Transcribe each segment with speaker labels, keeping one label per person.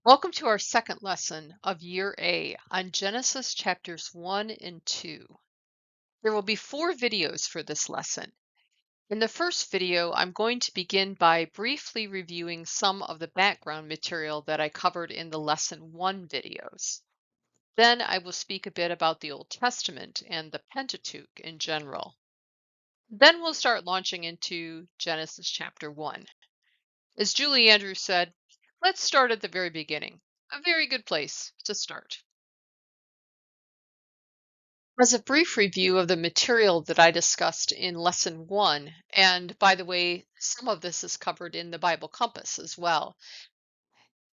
Speaker 1: Welcome to our second lesson of Year A on Genesis chapters 1 and 2. There will be 4 videos for this lesson. In the first video, I'm going to begin by briefly reviewing some of the background material that I covered in the Lesson 1 videos. Then I will speak a bit about the Old Testament and the Pentateuch in general. Then we'll start launching into Genesis chapter 1. As Julie Andrews said, let's start at the very beginning. A very good place to start. As a brief review of the material that I discussed in Lesson 1, and by the way, some of this is covered in the Bible Compass as well,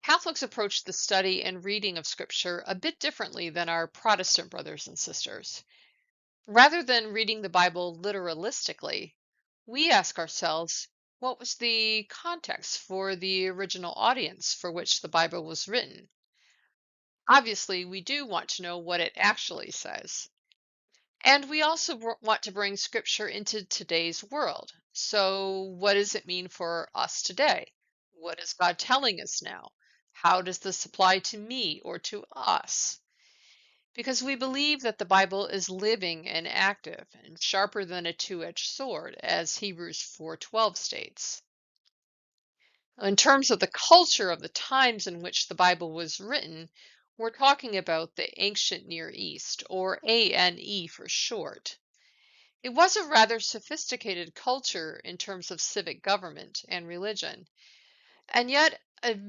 Speaker 1: Catholics approach the study and reading of Scripture a bit differently than our Protestant brothers and sisters. Rather than reading the Bible literalistically, we ask ourselves, what was the context for the original audience for which the Bible was written? Obviously, we do want to know what it actually says. And we also want to bring scripture into today's world. So, what does it mean for us today? What is God telling us now? How does this apply to me or to us? Because we believe that the Bible is living and active and sharper than a two-edged sword, as Hebrews 4:12 states. In terms of the culture of the times in which the Bible was written, we're talking about the ancient Near East, or ANE for short. It was a rather sophisticated culture in terms of civic government and religion, and yet a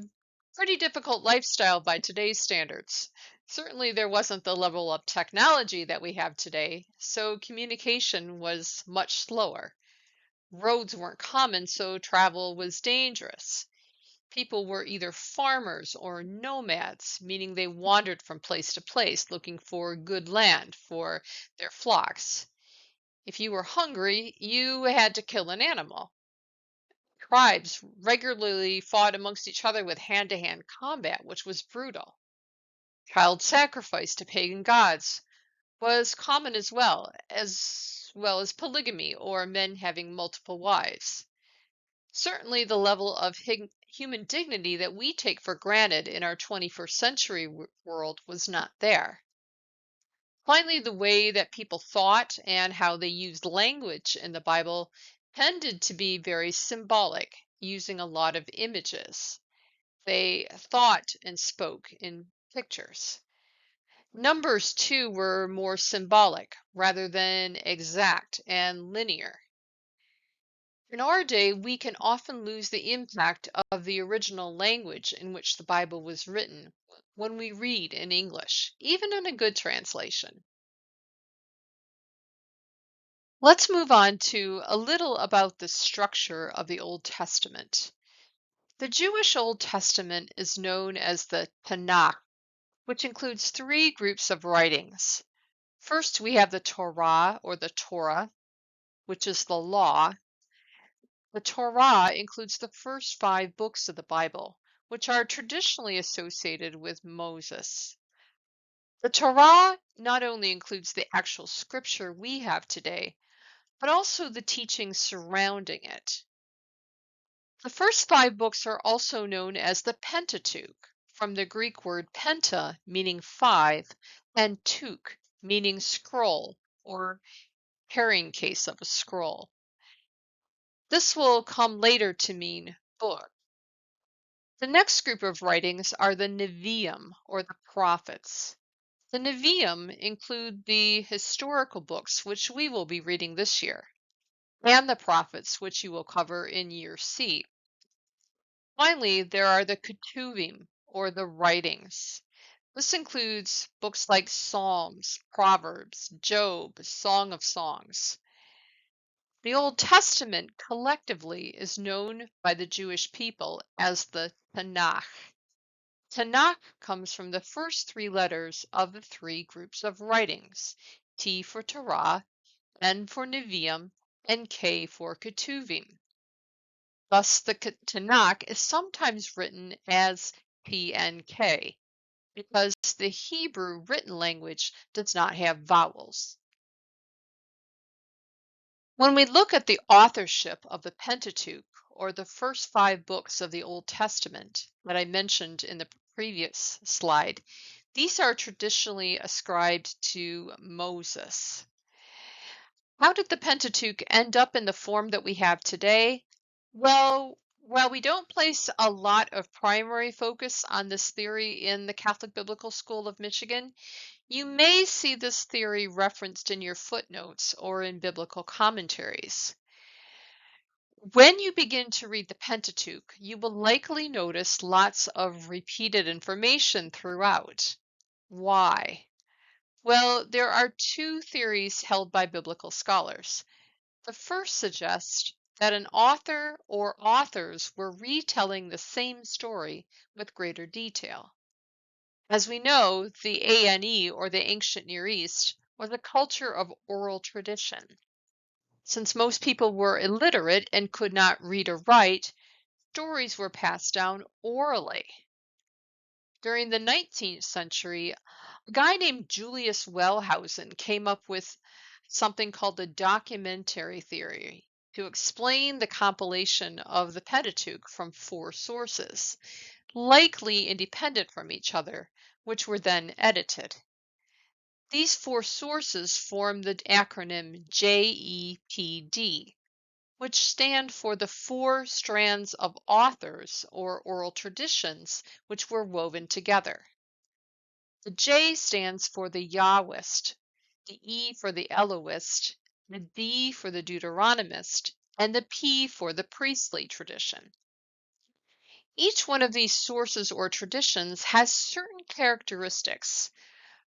Speaker 1: pretty difficult lifestyle by today's standards. Certainly, there wasn't the level of technology that we have today, so communication was much slower. Roads weren't common, so travel was dangerous. People were either farmers or nomads, meaning they wandered from place to place looking for good land for their flocks. If you were hungry, you had to kill an animal. Tribes regularly fought amongst each other with hand-to-hand combat, which was brutal. Child sacrifice to pagan gods was common as well as polygamy or men having multiple wives. Certainly, the level of human dignity that we take for granted in our 21st century world was not there. Finally, the way that people thought and how they used language in the Bible tended to be very symbolic, using a lot of images. They thought and spoke in pictures. Numbers, too, were more symbolic rather than exact and linear. In our day, we can often lose the impact of the original language in which the Bible was written when we read in English, even in a good translation. Let's move on to a little about the structure of the Old Testament. The Jewish Old Testament is known as the Tanakh, which includes 3 groups of writings. First, we have the Torah or the Torah, which is the law. The Torah includes the first 5 books of the Bible, which are traditionally associated with Moses. The Torah not only includes the actual scripture we have today, but also the teachings surrounding it. The first 5 books are also known as the Pentateuch, from the Greek word penta, meaning 5, and tuch, meaning scroll or carrying case of a scroll. This will come later to mean book. The next group of writings are the Nevi'im, or the prophets. The Nevi'im include the historical books, which we will be reading this year, and the prophets, which you will cover in Year C. Finally, there are the Ketuvim, or the writings. This includes books like Psalms, Proverbs, Job, Song of Songs. The Old Testament collectively is known by the Jewish people as the Tanakh. Tanakh comes from the first 3 letters of the 3 groups of writings, T for Torah, N for Nevi'im, and K for Ketuvim. Thus, the Tanakh is sometimes written as TNK because the Hebrew written language does not have vowels. When we look at the authorship of the Pentateuch, or the first 5 books of the Old Testament that I mentioned in the previous slide, these are traditionally ascribed to Moses. How did the Pentateuch end up in the form that we have today? Well, while we don't place a lot of primary focus on this theory in the Catholic Biblical School of Michigan, you may see this theory referenced in your footnotes or in biblical commentaries. When you begin to read the Pentateuch, you will likely notice lots of repeated information throughout. Why? Well, there are two theories held by biblical scholars. The first suggests that an author or authors were retelling the same story with greater detail. As we know, the ANE, or the ancient Near East, was a culture of oral tradition. Since most people were illiterate and could not read or write, stories were passed down orally. During the 19th century, a guy named Julius Wellhausen came up with something called the documentary theory to explain the compilation of the Pentateuch from four sources, likely independent from each other, which were then edited. These four sources form the acronym JEPD, which stand for the four strands of authors or oral traditions which were woven together. The J stands for the Yahwist, the E for the Elohist, the D for the Deuteronomist, and the P for the priestly tradition. Each one of these sources or traditions has certain characteristics.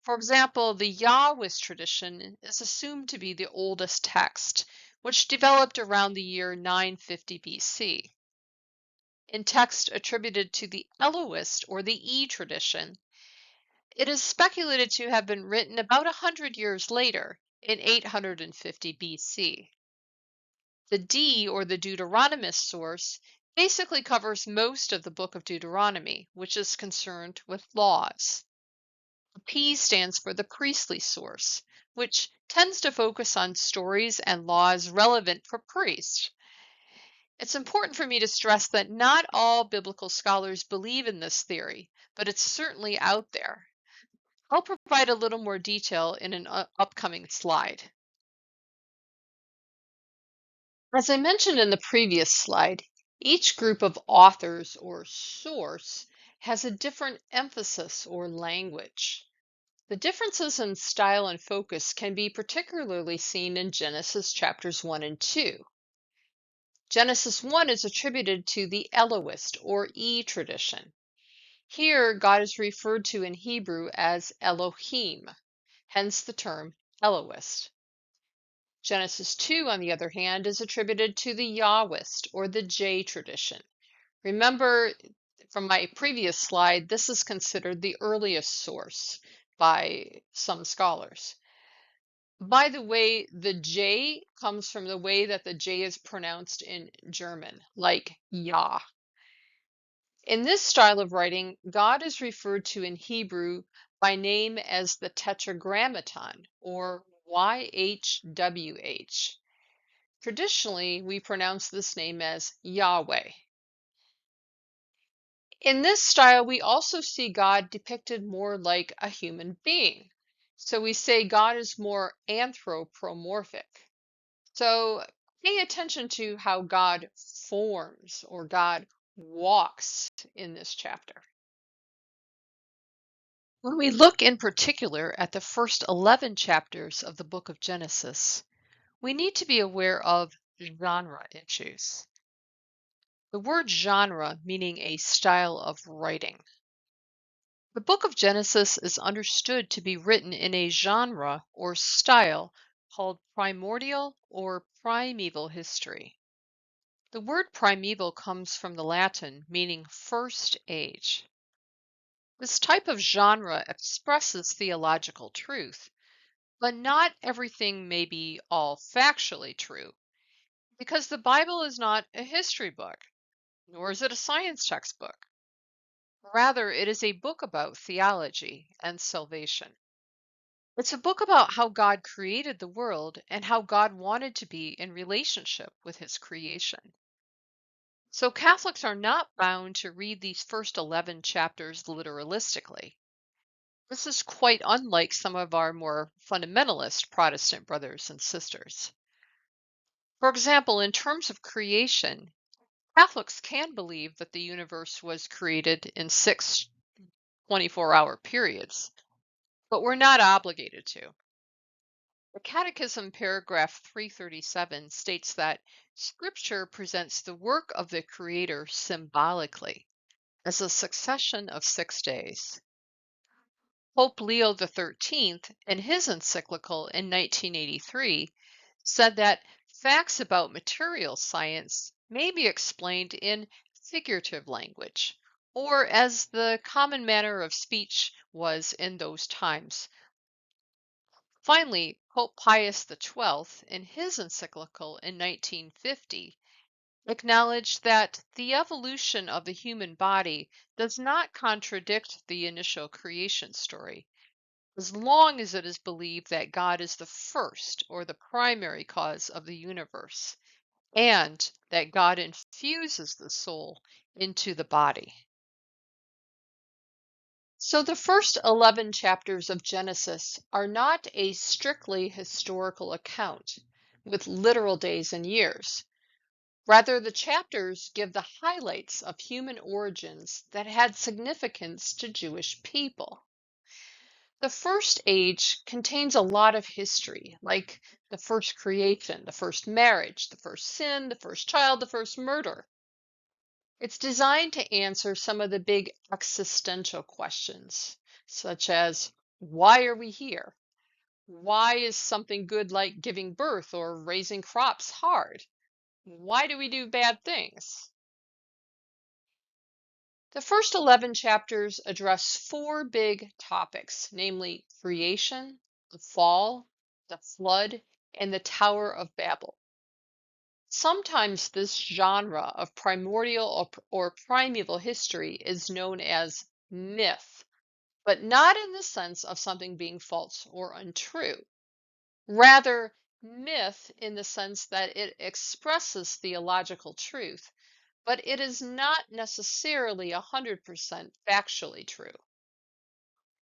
Speaker 1: For example, the Yahwist tradition is assumed to be the oldest text, which developed around the year 950 BC. In text attributed to the Elohist or the E tradition, it is speculated to have been written about 100 years later, in 850 BC. The D, or the Deuteronomist source, basically covers most of the book of Deuteronomy, which is concerned with laws. The P stands for the priestly source, which tends to focus on stories and laws relevant for priests. It's important for me to stress that not all biblical scholars believe in this theory, but it's certainly out there. I'll provide a little more detail in an upcoming slide. As I mentioned in the previous slide, each group of authors or source has a different emphasis or language. The differences in style and focus can be particularly seen in Genesis chapters 1 and 2. Genesis 1 is attributed to the Elohist or E tradition. Here, God is referred to in Hebrew as Elohim, hence the term Elohist. Genesis 2, on the other hand, is attributed to the Yahwist or the J tradition. Remember from my previous slide, this is considered the earliest source by some scholars. By the way, the J comes from the way that the J is pronounced in German, like Yah. In this style of writing, God is referred to in Hebrew by name as the Tetragrammaton, or YHWH. Traditionally, we pronounce this name as Yahweh. In this style, we also see God depicted more like a human being. So we say God is more anthropomorphic. So pay attention to how God forms or God walks in this chapter. When we look in particular at the first 11 chapters of the book of Genesis, we need to be aware of genre issues. The word genre meaning a style of writing. The book of Genesis is understood to be written in a genre or style called primordial or primeval history. The word primeval comes from the Latin meaning first age. This type of genre expresses theological truth, but not everything may be all factually true, because the Bible is not a history book, nor is it a science textbook. Rather, it is a book about theology and salvation. It's a book about how God created the world and how God wanted to be in relationship with his creation. So Catholics are not bound to read these first 11 chapters literalistically. This is quite unlike some of our more fundamentalist Protestant brothers and sisters. For example, in terms of creation, Catholics can believe that the universe was created in 6 24-hour periods, but we're not obligated to. The Catechism paragraph 337 states that Scripture presents the work of the Creator symbolically as a succession of 6 days. Pope Leo XIII, in his encyclical in 1983, said that facts about material science may be explained in figurative language, or as the common manner of speech was in those times. Finally, Pope Pius XII, in his encyclical in 1950, acknowledged that the evolution of the human body does not contradict the initial creation story, as long as it is believed that God is the first or the primary cause of the universe, and that God infuses the soul into the body. So the first 11 chapters of Genesis are not a strictly historical account with literal days and years. Rather, the chapters give the highlights of human origins that had significance to Jewish people. The first age contains a lot of history, like the first creation, the first marriage, the first sin, the first child, the first murder. It's designed to answer some of the big existential questions, such as why are we here? Why is something good like giving birth or raising crops hard? Why do we do bad things? The first 11 chapters address four big topics, namely creation, the fall, the flood, and the Tower of Babel. Sometimes this genre of primordial or primeval history is known as myth, but not in the sense of something being false or untrue. Rather, myth in the sense that it expresses theological truth, but it is not necessarily 100% factually true.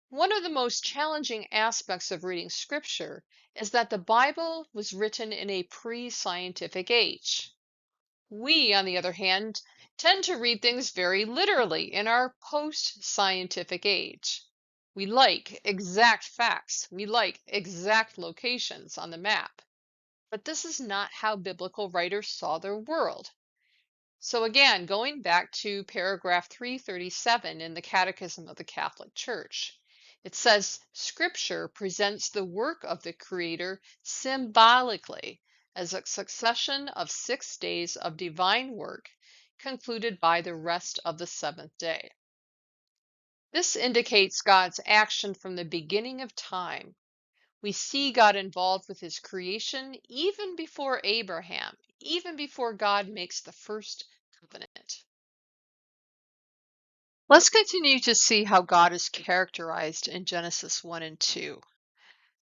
Speaker 1: One of the most challenging aspects of reading scripture is that the Bible was written in a pre-scientific age. We, on the other hand, tend to read things very literally in our post-scientific age. We like exact facts. We like exact locations on the map. But this is not how biblical writers saw their world. So again, going back to paragraph 337 in the Catechism of the Catholic Church, it says Scripture presents the work of the Creator symbolically as a succession of 6 days of divine work concluded by the rest of the seventh day. This indicates God's action from the beginning of time. We see God involved with his creation even before Abraham, even before God makes the first covenant. Let's continue to see how God is characterized in Genesis 1 and 2.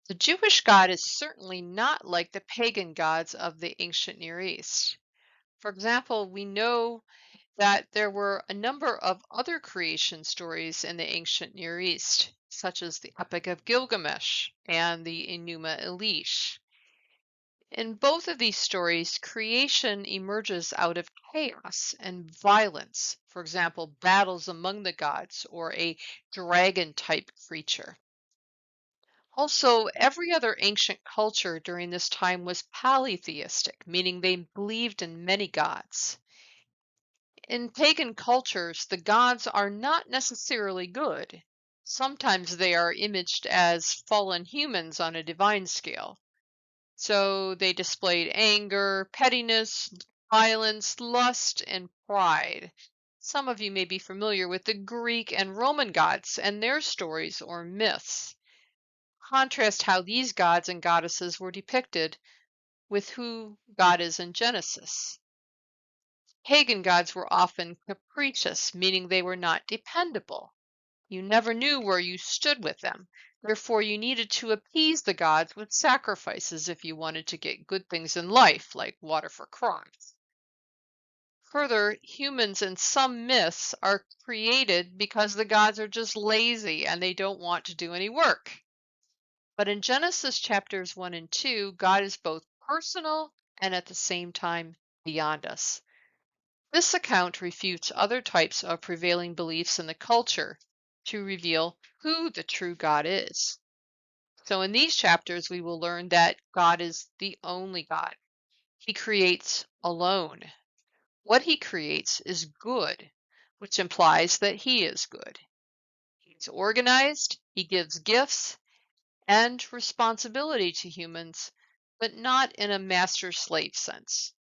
Speaker 1: The Jewish God is certainly not like the pagan gods of the ancient Near East. For example, we know that there were a number of other creation stories in the ancient Near East, such as the Epic of Gilgamesh and the Enuma Elish. In both of these stories, creation emerges out of chaos and violence. For example, battles among the gods or a dragon-type creature. Also, every other ancient culture during this time was polytheistic, meaning they believed in many gods. In pagan cultures, the gods are not necessarily good. Sometimes they are imaged as fallen humans on a divine scale. So they displayed anger, pettiness, violence, lust, and pride. Some of you may be familiar with the Greek and Roman gods and their stories or myths. Contrast how these gods and goddesses were depicted with who God is in Genesis. Pagan gods were often capricious, meaning they were not dependable. You never knew where you stood with them. Therefore, you needed to appease the gods with sacrifices if you wanted to get good things in life, like water for crops. Further, humans in some myths are created because the gods are just lazy and they don't want to do any work. But in Genesis chapters 1 and 2, God is both personal and at the same time beyond us. This account refutes other types of prevailing beliefs in the culture to reveal who the true God is. So in these chapters, we will learn that God is the only God. He creates alone. What he creates is good, which implies that he is good. He's organized, he gives gifts and responsibility to humans, but not in a master slave sense.